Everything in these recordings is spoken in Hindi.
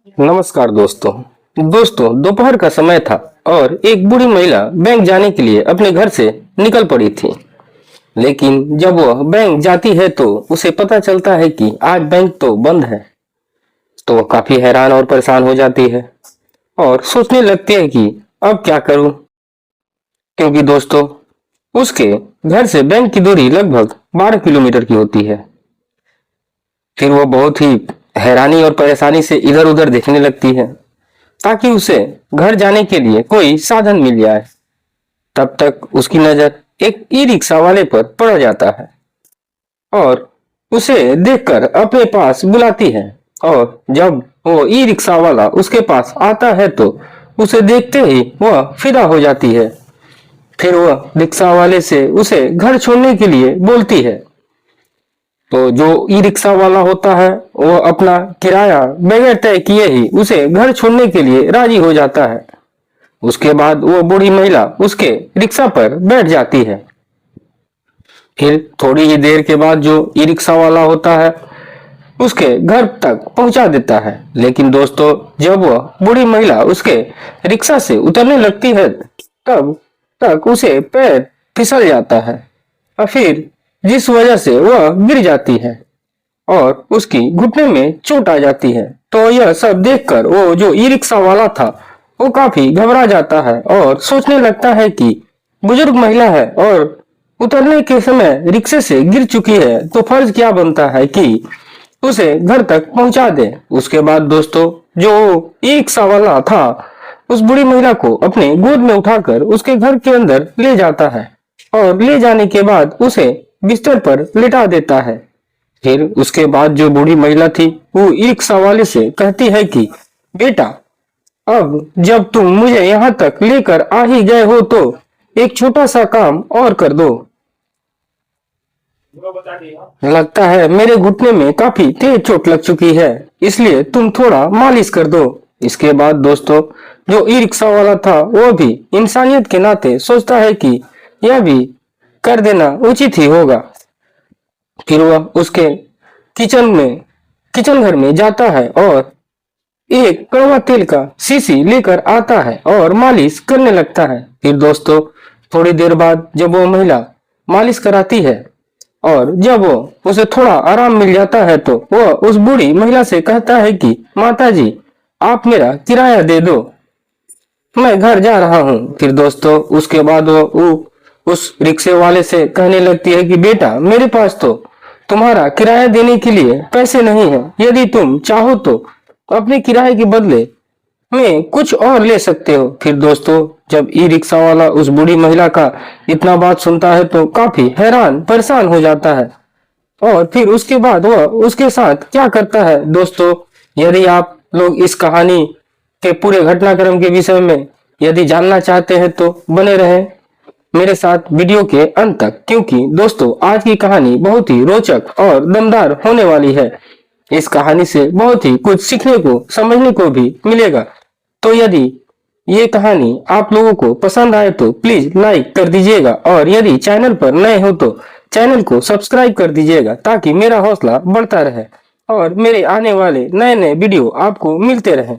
नमस्कार दोस्तों दोपहर का समय था और एक बूढ़ी महिला बैंक जाने के लिए अपने घर से निकल पड़ी थी। लेकिन जब वह बैंक जाती है तो उसे पता चलता है कि आज बैंक तो बंद है। तो वह काफी हैरान और परेशान हो जाती है और सोचने लगती है कि अब क्या करूं, क्योंकि दोस्तों उसके घर से बैंक की दूरी लगभग 12 किलोमीटर की होती है। फिर वो बहुत ही हैरानी और परेशानी से इधर उधर देखने लगती है ताकि उसे घर जाने के लिए कोई साधन मिल जाए। तब तक उसकी नजर एक ई रिक्शा वाले पर पड़ जाता है और उसे देखकर अपने पास बुलाती है। और जब वो ई रिक्शा वाला उसके पास आता है तो उसे देखते ही वह फिदा हो जाती है। फिर वह रिक्शा वाले से उसे घर छोड़ने के लिए बोलती है। तो जो ई रिक्शा वाला होता है वो अपना किराया बगैर तय किए ही उसे घर छोड़ने के लिए राजी हो जाता है। उसके बाद वो बूढ़ी महिला उसके रिक्शा पर बैठ जाती है। फिर थोड़ी ही देर के बाद जो ई रिक्शा वाला होता है उसके घर तक पहुंचा देता है। लेकिन दोस्तों जब वह बूढ़ी महिला उसके रिक्शा से उतरने लगती है तब तक उसे पैर फिसल जाता है और फिर जिस वजह से वह गिर जाती है और उसकी घुटने में चोट आ जाती है। तो यह सब देखकर वो जो ई रिक्शा वाला था वो काफी घबरा जाता है और सोचने लगता है कि बुजुर्ग महिला है और उतरने के समय रिक्शे से गिर चुकी है तो फर्ज क्या बनता है कि उसे घर तक पहुंचा दे। उसके बाद दोस्तों जो ई रिक्शा वाला था उस बूढ़ी महिला को अपने गोद में उठाकर उसके घर के अंदर ले जाता है और ले जाने के बाद उसे बिस्तर पर लिटा देता है। फिर उसके बाद जो बूढ़ी महिला थी वो ई रिक्शा वाले से कहती है कि बेटा, अब जब तुम मुझे यहाँ तक लेकर आ ही गए हो तो एक छोटा सा काम और कर दो। लगता है मेरे घुटने में काफी तेज चोट लग चुकी है, इसलिए तुम थोड़ा मालिश कर दो। इसके बाद दोस्तों जो ई रिक्शा वाला था वो भी इंसानियत के नाते सोचता है कि यह भी कर देना उचित ही होगा। फिर वह उसके किचन घर में जाता है और एक कड़वा तेल का शीशी लेकर आता है और मालिश करने लगता है। फिर दोस्तों थोड़ी देर बाद जब वो महिला मालिश कराती है और जब वो उसे थोड़ा आराम मिल जाता है तो वह उस बूढ़ी महिला से कहता है कि माता जी, आप मेरा किराया दे दो, मैं घर जा रहा हूँ। फिर दोस्तों उसके बाद वो उस रिक्शे वाले से कहने लगती है कि बेटा, मेरे पास तो तुम्हारा किराया देने के लिए पैसे नहीं है, यदि तुम चाहो तो अपने किराए के बदले में कुछ और ले सकते हो। फिर दोस्तों जब ई रिक्शा वाला उस बूढ़ी महिला का इतना बात सुनता है तो काफी हैरान परेशान हो जाता है। और फिर उसके बाद वह उसके साथ क्या करता है दोस्तों, यदि आप लोग इस कहानी के पूरे घटनाक्रम के विषय में यदि जानना चाहते हैं तो बने रहें मेरे साथ वीडियो के अंत तक, क्योंकि दोस्तों आज की कहानी बहुत ही रोचक और दमदार होने वाली है। इस कहानी से बहुत ही कुछ सीखने को समझने को भी मिलेगा। तो यदि ये कहानी आप लोगों को पसंद आए तो प्लीज लाइक कर दीजिएगा और यदि चैनल पर नए हो तो चैनल को सब्सक्राइब कर दीजिएगा ताकि मेरा हौसला बढ़ता रहे और मेरे आने वाले नए नए वीडियो आपको मिलते रहें।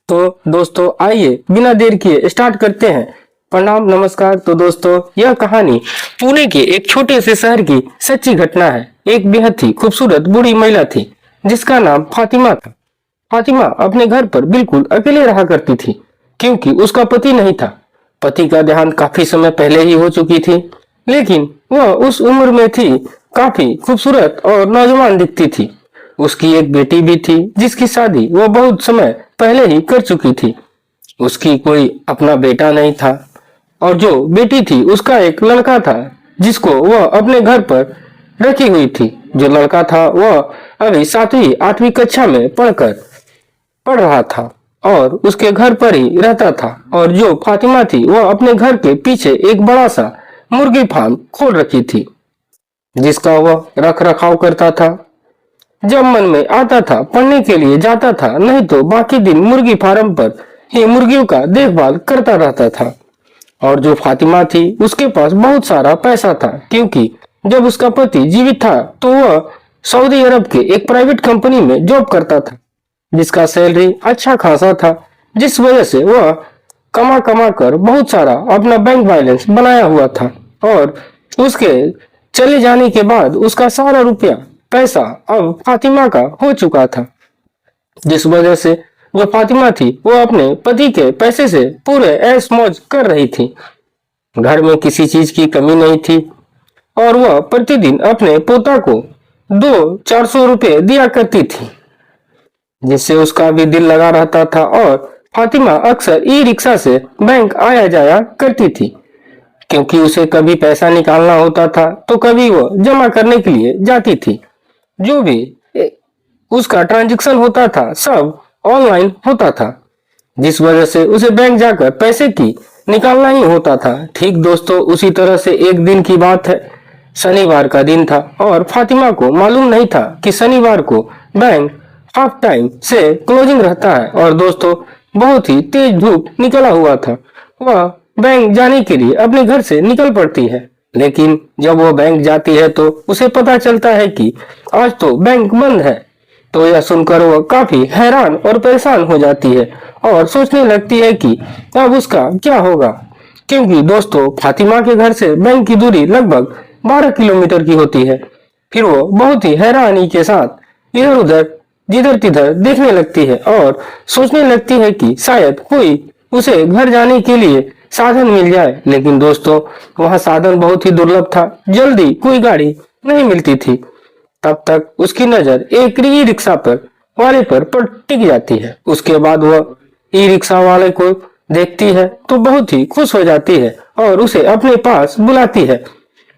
तो दोस्तों आइए बिना देर किए स्टार्ट करते हैं। प्रणाम, नमस्कार। तो दोस्तों यह कहानी पुणे के एक छोटे से शहर की सच्ची घटना है। एक बेहद ही खूबसूरत बूढ़ी महिला थी जिसका नाम फातिमा था। फातिमा अपने घर पर बिल्कुल अकेले रहा करती थी क्योंकि उसका पति नहीं था। पति का देहांत काफी समय पहले ही हो चुकी थी, लेकिन वह उस उम्र में थी काफी खूबसूरत और नौजवान दिखती थी। उसकी एक बेटी भी थी जिसकी शादी वह बहुत समय पहले ही कर चुकी थी। उसकी कोई अपना बेटा नहीं था और जो बेटी थी उसका एक लड़का था जिसको वह अपने घर पर रखी हुई थी। जो लड़का था वह अभी 7वीं 8वीं कक्षा में पढ़ रहा था और उसके घर पर ही रहता था। और जो फातिमा थी वह अपने घर के पीछे एक बड़ा सा मुर्गी फार्म खोल रखी थी जिसका वह रख रखाव करता था। जब मन में आता था पढ़ने के लिए जाता था, नहीं तो बाकी दिन मुर्गी फार्म पर ही मुर्गियों का देखभाल करता रहता था। और जो फातिमा थी उसके पास बहुत सारा पैसा था क्योंकि जब उसका पति जीवित था तो वह सऊदी अरब के एक प्राइवेट कंपनी में जॉब करता था जिसका सैलरी अच्छा खासा था, जिस वजह से वह कमा कमा कर बहुत सारा अपना बैंक बैलेंस बनाया हुआ था। और उसके चले जाने के बाद उसका सारा रुपया पैसा अब फातिमा का हो चुका था, जिस वजह से जो फातिमा थी वो अपने पति के पैसे से पूरे ऐश मौज कर रही थी। घर में किसी चीज की कमी नहीं थी और वह प्रतिदिन अपने पोता को 200-400 रुपए दिया करती थी, जिससे उसका भी दिल लगा रहता था। और फातिमा अक्सर ई रिक्शा से बैंक आया जाया करती थी, क्योंकि उसे कभी पैसा निकालना होता था तो कभी वो जमा करने के लिए जाती थी। जो भी उसका ट्रांजैक्शन होता था सब ऑनलाइन होता था, जिस वजह से उसे बैंक जाकर पैसे की निकालना ही होता था। ठीक दोस्तों, उसी तरह से एक दिन की बात है। शनिवार का दिन था और फातिमा को मालूम नहीं था कि शनिवार को बैंक हाफ टाइम से क्लोजिंग रहता है। और दोस्तों, बहुत ही तेज धूप निकला हुआ था। वह बैंक जाने के लिए अपने घर से निकल पड़ती है, लेकिन जब वो बैंक जाती है तो उसे पता चलता है कि आज तो बैंक बंद है। तो यह सुनकर वह काफी हैरान और परेशान हो जाती है और सोचने लगती है कि अब उसका क्या होगा, क्योंकि दोस्तों फातिमा के घर से बैंक की दूरी लगभग 12 किलोमीटर की होती है। फिर वो बहुत ही हैरानी के साथ इधर उधर जिधर तिधर देखने लगती है और सोचने लगती है कि शायद कोई उसे घर जाने के लिए साधन मिल जाए। लेकिन दोस्तों, वहाँ साधन बहुत ही दुर्लभ था, जल्दी कोई गाड़ी नहीं मिलती थी। तब तक उसकी नजर एक ई रिक्शा पर वाले पर टिक जाती है। उसके बाद वह ई रिक्शा वाले को देखती है तो बहुत ही खुश हो जाती है और उसे अपने पास बुलाती है।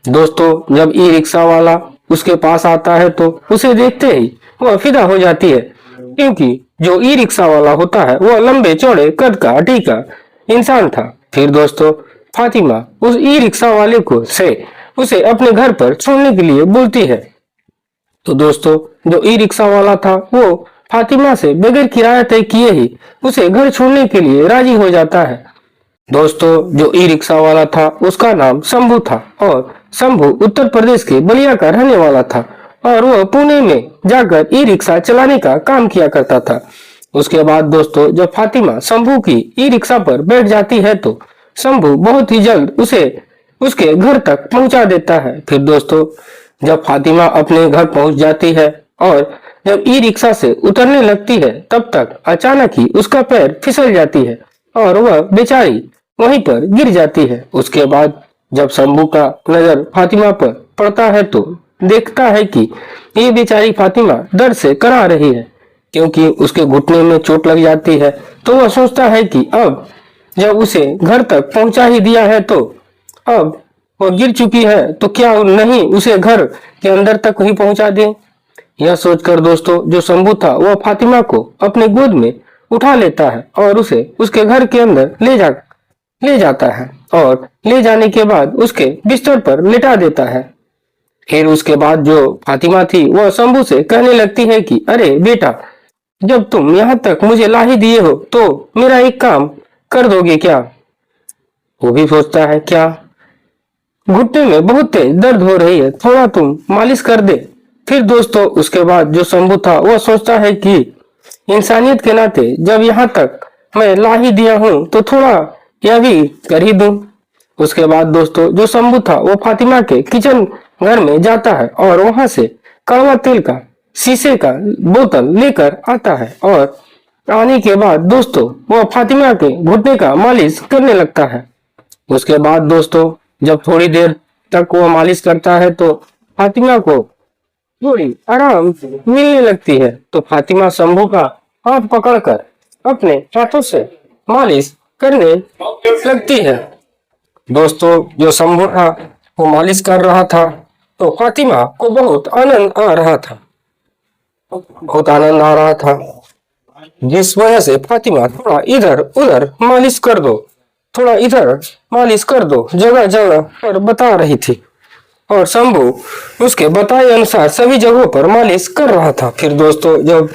दोस्तों, जब ई रिक्शा वाला उसके पास आता है तो उसे देखते ही वह फिदा हो जाती है, क्योंकि जो ई रिक्शा वाला होता है वह लंबे चौड़े कद का टीका इंसान था। फिर दोस्तों, फातिमा उस ई रिक्शा वाले को से उसे अपने घर पर छोड़ने के लिए बोलती है। तो दोस्तों, जो ई रिक्शा वाला था वो फातिमा से बगैर किराया तय किए ही उसे घर छोड़ने के लिए राजी हो जाता है। दोस्तों, जो ई रिक्शा वाला था उसका नाम शंभू था और शंभू उत्तर प्रदेश के बलिया का रहने वाला था और वह पुणे में जाकर ई रिक्शा चलाने का काम किया करता था। उसके बाद दोस्तों, जब फातिमा शंभू की ई रिक्शा पर बैठ जाती है तो शंभू बहुत ही जल्द उसे उसके घर तक पहुंचा देता है। फिर दोस्तों, जब फातिमा अपने घर पहुंच जाती है और जब ई रिक्शा से उतरने लगती है तब तक अचानक ही उसका पैर फिसल जाती है और वह बेचारी वहीं पर गिर जाती है। उसके बाद जब शंभू का नजर फातिमा पर पड़ता है तो देखता है कि ये बेचारी फातिमा दर्द से करा रही है, क्योंकि उसके घुटने में चोट लग जाती है। तो वह सोचता है कि अब जब उसे घर तक पहुंचा ही दिया है तो अब वह गिर चुकी है तो क्या नहीं उसे घर के अंदर तक ही पहुंचा दे। यह सोचकर दोस्तों, जो शंभू था वह फातिमा को अपने गोद में उठा लेता है और उसे उसके घर के अंदर ले जाता है और ले जाने के बाद उसके बिस्तर पर लिटा देता है। फिर उसके बाद जो फातिमा थी वह शंभू से कहने लगती है कि अरे बेटा, जब तुम यहाँ तक मुझे ला ही दिए हो तो मेरा एक काम कर दोगे क्या। वो भी सोचता है क्या, घुटने में बहुत तेज दर्द हो रही है, थोड़ा तुम मालिश कर दे। फिर दोस्तों, उसके बाद जो शंभू था वह सोचता है कि इंसानियत के नाते जब यहाँ तक मैं ला ही दिया हूँ तो थोड़ा यह भी कर ही दूं। उसके बाद दोस्तों, जो शंभू था वो फातिमा के किचन घर में जाता है और वहां से कड़वा तेल का शीशे का बोतल लेकर आता है और आने के बाद दोस्तों वो फातिमा के घुटने का मालिश करने लगता है। उसके बाद दोस्तों, जब थोड़ी देर तक वो मालिश करता है तो फातिमा को थोड़ी आराम मिलने लगती है। तो फातिमा शंभू का हाथ पकड़कर अपने हाथों से मालिश करने लगती है। दोस्तों, जो शंभू था वो मालिश कर रहा था तो फातिमा को बहुत आनंद आ रहा था, जिस वजह से फातिमा थोड़ा इधर उधर मालिश कर दो, थोड़ा इधर मालिश कर दो, जगह जगह पर बता रही थी और शंभू उसके बताए अनुसार सभी जगहों पर मालिश कर रहा था। फिर दोस्तों, जब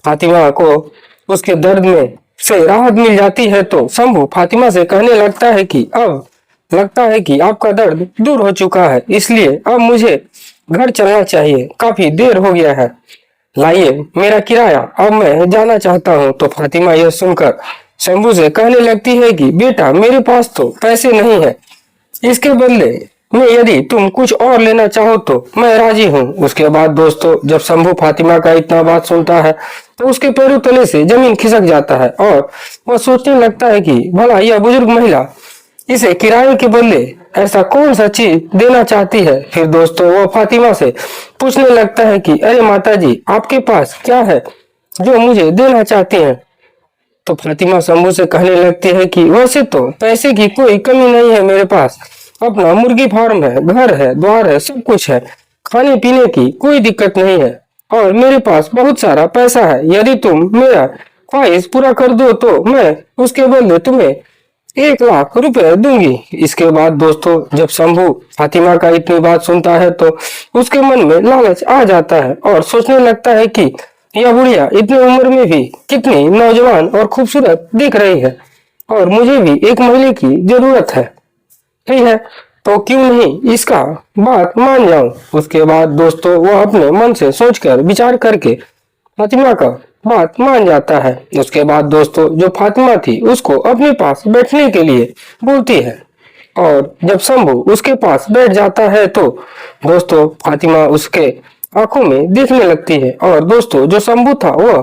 फातिमा को उसके दर्द में से राहत मिल जाती है तो शंभू फातिमा से कहने लगता है कि अब लगता है कि आपका दर्द दूर हो चुका है, इसलिए अब मुझे घर चलना चाहिए, काफी देर हो गया है। लाइए मेरा किराया, अब मैं जाना चाहता हूँ। तो फातिमा यह सुनकर शंभू से कहने लगती है कि बेटा मेरे पास तो पैसे नहीं है, इसके बदले में यदि तुम कुछ और लेना चाहो तो मैं राजी हूँ। उसके बाद दोस्तों जब शंभू फातिमा का इतना बात सुनता है तो उसके पैरों तले से जमीन खिसक जाता है और वह सोचने लगता है कि भला यह बुजुर्ग महिला इसे किराए के बदले ऐसा कौन सा चीज देना चाहती है। फिर दोस्तों वो फातिमा से पूछने लगता है कि अरे माता जी आपके पास क्या है जो मुझे देना चाहती हैं। तो फातिमा शंभू से कहने लगती है कि वैसे तो पैसे की कोई कमी नहीं है मेरे पास, अपना मुर्गी फार्म है, घर है, द्वार है, सब कुछ है, खाने पीने की कोई दिक्कत नहीं है और मेरे पास बहुत सारा पैसा है। यदि तुम मेरा ख्वाहिश पूरा कर दो तो मैं उसके बदले तुम्हें 1 लाख रुपए दूंगी। इसके बाद दोस्तों जब शंभू फातिमा का इतनी बात सुनता है तो उसके मन में लालच आ जाता है और सोचने लगता है कि यह बुढ़िया इतनी उम्र में भी कितनी नौजवान और खूबसूरत दिख रही है और मुझे भी एक महिले की जरूरत है, ठीक है तो क्यों नहीं इसका बात मान जाऊं। उसके बाद दोस्तों वह अपने मन से सोचकर विचार करके फातिमा का बात मान जाता है। उसके बाद दोस्तों जो फातिमा थी उसको अपने पास बैठने के लिए बोलती है और जब शंभू उसके पास बैठ जाता है तो दोस्तों फातिमा उसके आंखों में देखने लगती है और दोस्तों जो शंभू था वह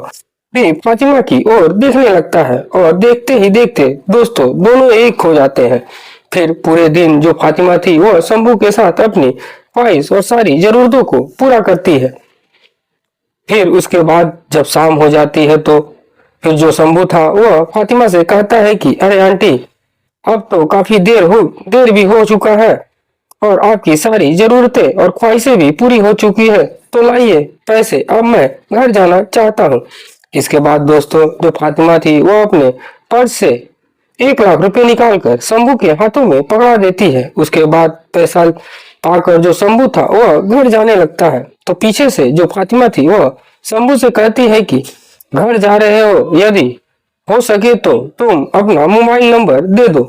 भी फातिमा की ओर देखने लगता है और देखते ही देखते दोस्तों दोनों एक हो जाते हैं। फिर पूरे दिन जो फातिमा थी वह शंभू के साथ अपनी ख्वाहिश और सारी जरूरतों को पूरा करती है। फिर उसके बाद जब शाम हो जाती है तो फिर जो शंभू था वह फातिमा से कहता है कि अरे आंटी अब तो काफी देर भी हो चुका है और आपकी सारी जरूरतें और ख्वाहिशें भी पूरी हो चुकी है, तो लाइए पैसे, अब मैं घर जाना चाहता हूँ। इसके बाद दोस्तों जो फातिमा थी वो अपने पर्स से 1 लाख रुपए निकालकर शंभू के हाथों में पकड़ा देती है। उसके बाद पैसा पाकर जो शंभू था वह घर जाने लगता है तो पीछे से जो फातिमा थी वह शंभू से कहती है कि घर जा रहे हो, यदि हो सके तो तुम अपना मोबाइल नंबर दे दो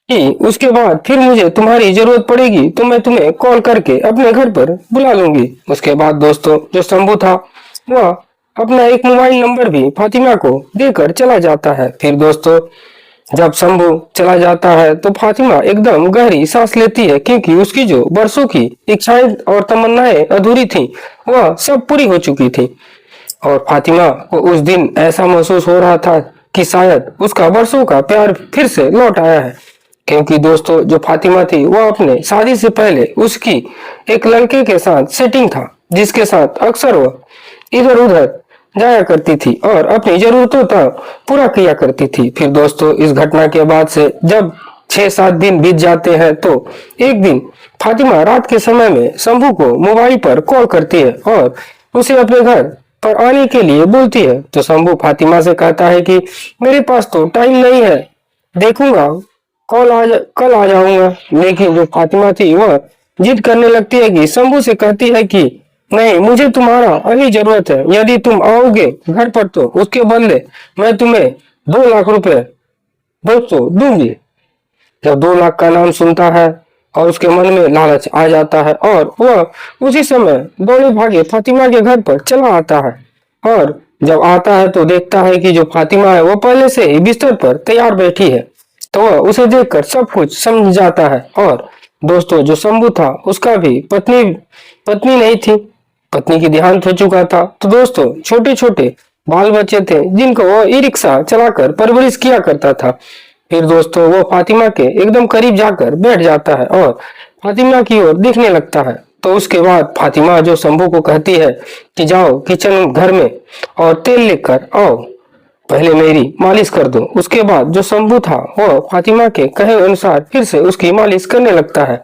कि उसके बाद फिर मुझे तुम्हारी जरूरत पड़ेगी तो मैं तुम्हें कॉल करके अपने घर पर बुला लूंगी। उसके बाद दोस्तों जो शंभू था वह अपना एक मोबाइल नंबर भी फातिमा को देकर चला जाता है। फिर दोस्तों जब शंभू चला जाता है तो फातिमा एकदम गहरी सांस लेती है क्योंकि उसकी जो बरसों की इच्छाएं और तमन्नाएं अधूरी थी वह सब पूरी हो चुकी थी और फातिमा को उस दिन ऐसा महसूस हो रहा था कि शायद उसका बरसों का प्यार फिर से लौट आया है। क्योंकि दोस्तों जो फातिमा थी वह अपने शादी से पहले उसकी एक लड़के के साथ सेटिंग था जिसके साथ अक्सर वह इधर उधर जाया करती थी और अपनी जरूरतों तक पूरा किया करती थी। फिर दोस्तों इस घटना के बाद से जब 6-7 दिन बीत जाते हैं तो एक दिन फातिमा रात के समय में शंभू को मोबाइल पर कॉल करती है और उसे अपने घर पर आने के लिए बोलती है। तो शंभू फातिमा से कहता है कि मेरे पास तो टाइम नहीं है, देखूंगा कल आ जाऊंगा। लेकिन जो फातिमा थी वह जिद करने लगती है कि शंभू से कहती है कि नहीं, मुझे तुम्हारा अभी जरूरत है, यदि तुम आओगे घर पर तो उसके बदले मैं तुम्हें 2 लाख रुपए दोस्तों दूंगी। जब 2 लाख का नाम सुनता है और उसके मन में लालच आ जाता है और वह उसी समय दौड़े भागे फातिमा के घर पर चला आता है और जब आता है तो देखता है कि जो फातिमा है वो पहले से ही बिस्तर पर तैयार बैठी है। तो वह उसे देखकर सब कुछ समझ जाता है और दोस्तों जो शंभू था उसका भी पत्नी नहीं थी, पत्नी की देहांत हो चुका था। तो दोस्तों छोटे छोटे बाल बच्चे थे जिनको वो ई रिक्शा चलाकर परवरिश किया करता था। फिर दोस्तों वो फातिमा के एकदम करीब जाकर बैठ जाता है और फातिमा की ओर देखने लगता है। तो उसके बाद फातिमा जो शंभू को कहती है कि जाओ किचन घर में और तेल लेकर आओ, पहले मेरी मालिश कर दो। उसके बाद जो शंभू था वो फातिमा के कहे अनुसार फिर से उसकी मालिश करने लगता है।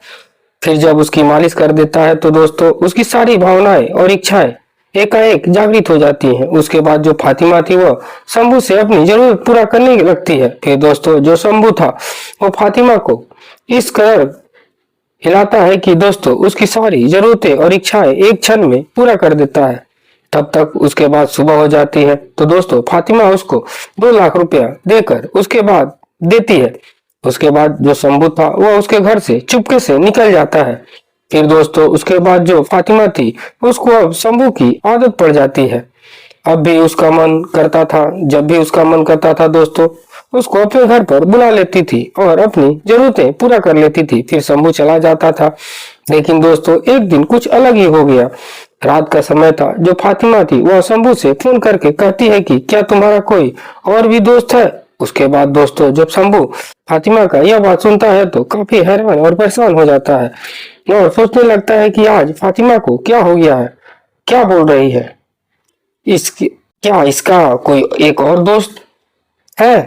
फिर जब उसकी मालिश कर देता है तो दोस्तों उसकी सारी भावनाएं और इच्छाएं एकाएक जागृत हो जाती हैं। उसके बाद जो फातिमा थी वह शंभू से अपनी जरूरत पूरा करने लगती है। फिर दोस्तों जो शंभू था वो फातिमा को इस कदर हिलाता है कि दोस्तों उसकी सारी जरूरतें और इच्छाएं एक क्षण में पूरा कर देता है। तब तक उसके बाद सुबह हो जाती है तो दोस्तों फातिमा उसको 2 लाख रुपया देकर उसके बाद देती है। उसके बाद जो शंभू था वह उसके घर से चुपके से निकल जाता है। फिर दोस्तों उसके बाद जो फातिमा थी उसको अब शंभू की आदत पड़ जाती है। अब भी उसका मन करता था, जब भी उसका मन करता था दोस्तों उसको अपने घर पर बुला लेती थी और अपनी जरूरतें पूरा कर लेती थी। फिर शंभू चला जाता था। लेकिन दोस्तों एक दिन कुछ अलग ही हो गया। रात का समय था। जो फातिमा थी वह शंभू से फोन करके कहती है कि क्या तुम्हारा कोई और भी दोस्त है। उसके बाद दोस्तों जब शंभू फातिमा का यह बात सुनता है तो काफी हैरान और परेशान हो जाता है और सोचने लगता है कि आज फातिमा को क्या हो गया है, क्या बोल रही है, इसकी क्या इसका कोई एक और दोस्त है।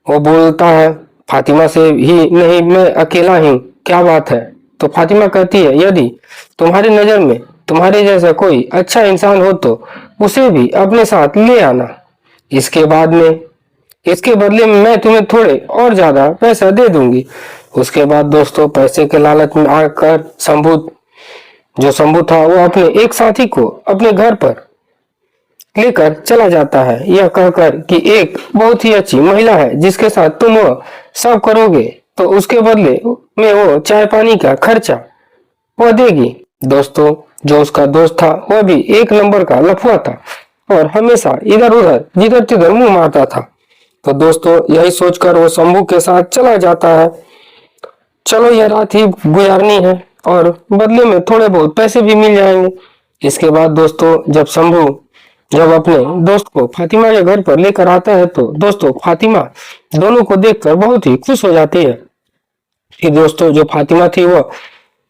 वो बोलता है फातिमा से ही नहीं, मैं अकेला ही, क्या बात है। तो फातिमा कहती है यदि तुम्हारी नजर में तुम्हारे जैसा कोई अच्छा इंसान हो तो उसे भी अपने साथ ले आना। इसके बाद में इसके बदले में मैं तुम्हें थोड़े और ज्यादा पैसा दे दूंगी। उसके बाद दोस्तों पैसे के लालच में आकर शंभू था वो अपने एक साथी को अपने घर पर लेकर चला जाता है, यह कहकर कि एक बहुत ही अच्छी महिला है जिसके साथ तुम वह सब करोगे तो उसके बदले में वो चाय पानी का खर्चा वह देगी। दोस्तों जो उसका दोस्त था वह भी एक नंबर का लफुआ था और हमेशा इधर उधर जिधर तिधर मुंह मारता था। तो दोस्तों यही सोचकर वो शंभू के साथ चला जाता है। चलो यह रात ही गुजारनी है और बदले में थोड़े बहुत पैसे भी मिल जाएंगे। इसके बाद दोस्तों जब अपने दोस्त को फातिमा के घर पर लेकर आता है तो दोस्तों फातिमा दोनों को देखकर बहुत ही खुश हो जाती है। फिर दोस्तों जो फातिमा थी वह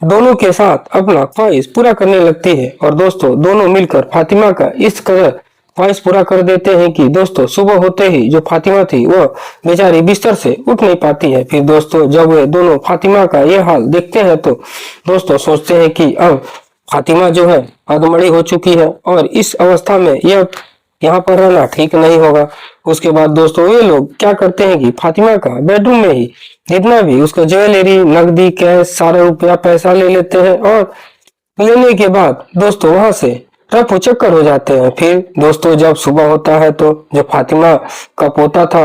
दोनों के साथ अपना ख्वाहिश पूरा करने लगती है और दोस्तों दोनों मिलकर फातिमा का इस कदर ख्वाहिश पूरा कर देते हैं कि दोस्तों सुबह होते ही जो फातिमा थी वह बेचारी बिस्तर से उठ नहीं पाती है। फिर दोस्तों जब वे दोनों फातिमा का यह हाल देखते हैं तो दोस्तों सोचते हैं कि अब फातिमा जो है अधमरी हो चुकी है और इस अवस्था में यह यहाँ पर रहना ठीक नहीं होगा। उसके बाद दोस्तों ये लोग क्या करते हैं कि फातिमा का बेडरूम में ही जितना भी उसका ज्वेलरी, नकदी, कैश, सारा रुपया पैसा ले लेते हैं और लेने के बाद दोस्तों वहां से रफू चक्कर हो जाते हैं। फिर दोस्तों जब सुबह होता है तो जो फातिमा का पोता था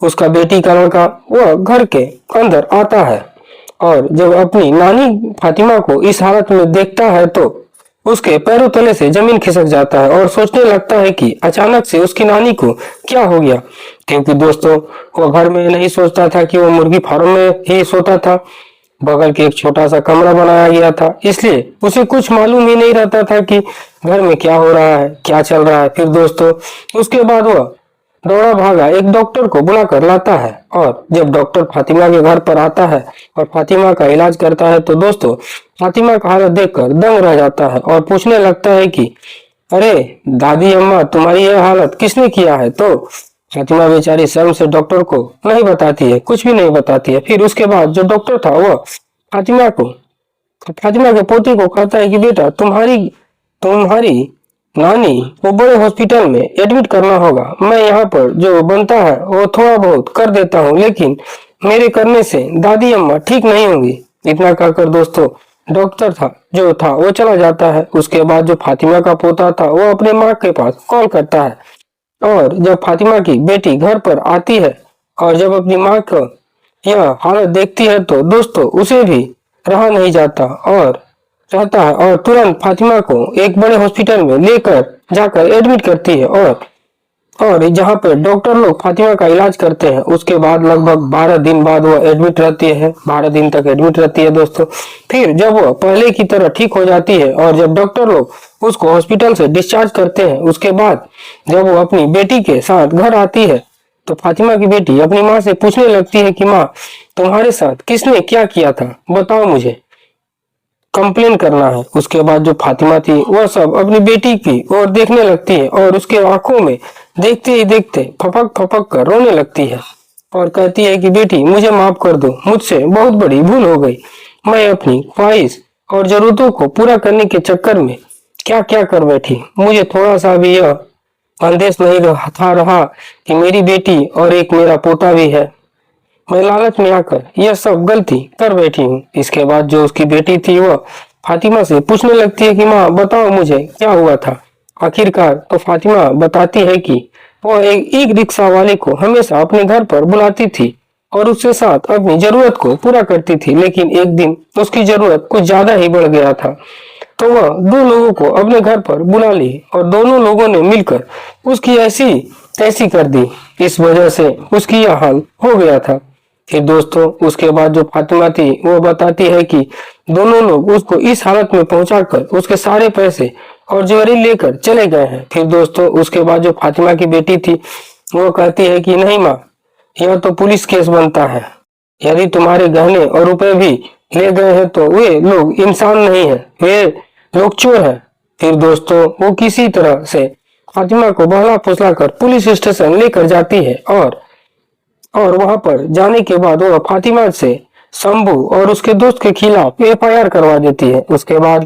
उसका बेटी का लड़का वह घर के अंदर आता है और जब अपनी नानी फातिमा को इस हालत में देखता है तो उसके पैरों तले से जमीन खिसक जाता है और सोचने लगता है कि अचानक से उसकी नानी को क्या हो गया। क्योंकि दोस्तों वो घर में नहीं सोचता था कि वो मुर्गी फार्म में ही सोता था, बगल के एक छोटा सा कमरा बनाया गया था, इसलिए उसे कुछ मालूम ही नहीं रहता था कि घर में क्या हो रहा है, क्या चल रहा है। फिर दोस्तों उसके बाद वह दौड़ा भागा एक डॉक्टर को बुला कर लाता है और जब डॉक्टर फातिमा के घर पर आता है और फातिमा का इलाज करता है तो दोस्तों फातिमा का हालत देखकर दंग रह जाता है और पूछने लगता है कि अरे दादी अम्मा तुम्हारी यह हालत किसने किया है। तो फातिमा बेचारी शर्म से डॉक्टर को नहीं बताती है, कुछ भी नहीं बताती है। फिर उसके बाद जो डॉक्टर था वह फातिमा के पोती को कहता है कि बेटा तुम्हारी नानी को बड़े हॉस्पिटल में एडमिट करना होगा। मैं यहाँ पर जो बनता है वो थोड़ा बहुत कर देता हूँ लेकिन मेरे करने से दादी अम्मा ठीक नहीं होंगी। इतना कहकर दोस्तों डॉक्टर था वो चला जाता है। उसके बाद जो फातिमा का पोता था वो अपने माँ के पास कॉल करता है और जब फातिमा की बेटी घर पर आती है और जब अपनी माँ को यह हालत देखती है तो दोस्तों उसे भी रहा नहीं जाता और रहता है और तुरंत फातिमा को एक बड़े हॉस्पिटल में लेकर जाकर एडमिट करती है और जहाँ पर डॉक्टर लोग फातिमा का इलाज करते हैं। उसके बाद लगभग 12 दिन बाद वो एडमिट रहती है, 12 दिन तक एडमिट रहती है दोस्तों। फिर जब वो पहले की तरह ठीक हो जाती है और जब डॉक्टर लोग उसको हॉस्पिटल से डिस्चार्ज करते हैं, उसके बाद जब वो अपनी बेटी के साथ घर आती है तो फातिमा की बेटी अपनी माँ से पूछने लगती है कि माँ तुम्हारे साथ किसने क्या किया था, बताओ मुझे, कंप्लेन करना है। उसके बाद जो फातिमा थी वह सब अपनी बेटी की ओर देखने लगती है और उसके आंखों में देखते ही देखते फपक फपक कर रोने लगती है और कहती है कि बेटी मुझे माफ कर दो, मुझसे बहुत बड़ी भूल हो गई। मैं अपनी ख्वाहिश और जरूरतों को पूरा करने के चक्कर में क्या क्या कर बैठी। मुझे थोड़ा सा भी यह अंदेश नहीं रहा कि मेरी बेटी और एक मेरा पोता भी है। मैं लालच में आकर यह सब गलती कर बैठी हूँ। इसके बाद जो उसकी बेटी थी वह फातिमा से पूछने लगती है कि माँ बताओ मुझे क्या हुआ था। आखिरकार तो फातिमा बताती है कि वो एक रिक्शा वाले को हमेशा अपने घर पर बुलाती थी और उसके साथ अपनी जरूरत को पूरा करती थी। लेकिन एक दिन उसकी जरूरत कुछ ज्यादा ही बढ़ गया था, तो वह दो लोगों को अपने घर पर बुला ली और दोनों लोगों ने मिलकर उसकी ऐसी तैसी कर दी। इस वजह से उसकी यह हाल हो गया था। फिर दोस्तों उसके बाद जो फातिमा थी वो बताती है कि दोनों लोग उसको इस हालत में पहुंचाकर उसके सारे पैसे और ज्वेलरी लेकर चले गए हैं। फिर दोस्तों उसके बाद जो फातिमा की बेटी थी वो कहती है कि नहीं माँ, यह तो पुलिस केस बनता है। यदि तुम्हारे गहने और रुपए भी ले गए हैं तो वे लोग इंसान नहीं है, वे लोग चोर है। फिर दोस्तों वो किसी तरह से फातिमा को बहला फुसला कर पुलिस स्टेशन लेकर जाती है और वहां पर जाने के बाद वह फातिमा से शंभू और उसके दोस्त के खिलाफ एफआईआर करवा देती है। उसके बाद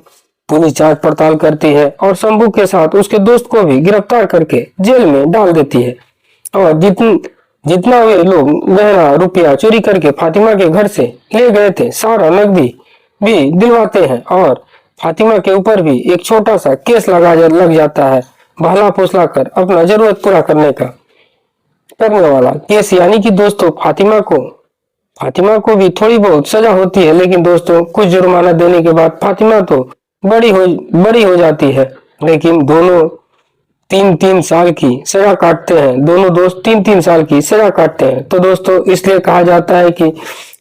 पुलिस जांच पड़ताल करती है और शंभू के साथ उसके दोस्त को भी गिरफ्तार करके जेल में डाल देती है। और जितना वे लोग गहना रुपया चोरी करके फातिमा के घर से ले गए थे सारा नकदी भी दिलवाते हैं और फातिमा के ऊपर भी एक छोटा सा केस लग जाता है, बहला फुसला कर अपना जरूरत पूरा करने वाला केस। यानी कि दोस्तों फातिमा को भी थोड़ी बहुत सजा होती है, लेकिन दोस्तों कुछ जुर्माना देने के बाद फातिमा तो बड़ी हो जाती है। लेकिन दोनों 3-3 साल की सजा काटते हैं, दोनों दोस्त 3-3 साल की सजा काटते हैं। तो दोस्तों इसलिए कहा जाता है कि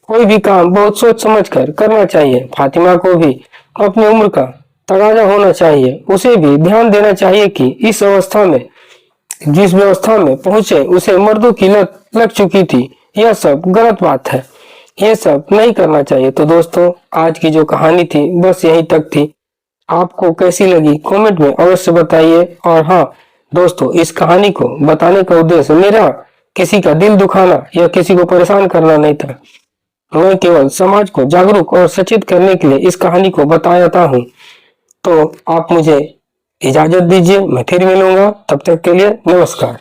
कोई भी काम बहुत सोच समझ कर करना चाहिए। फातिमा को भी अपनी उम्र का तगाजा होना चाहिए, उसे भी ध्यान देना चाहिए कि इस अवस्था में जिस व्यवस्था में पहुंचे उसे मर्दों की लत लग चुकी थी। यह सब गलत बात है, यह सब नहीं करना चाहिए। तो दोस्तों आज की जो कहानी थी बस यहीं तक थी। आपको कैसी लगी कमेंट में अवश्य बताइए। और हाँ दोस्तों, इस कहानी को बताने का उद्देश्य मेरा किसी का दिल दुखाना या किसी को परेशान करना नहीं था। मैं केवल समाज को जागरूक और सचेत करने के लिए इस कहानी को बताता हूँ। तो आप मुझे इजाजत दीजिए, मैं फिर मिलूंगा, तब तक के लिए नमस्कार।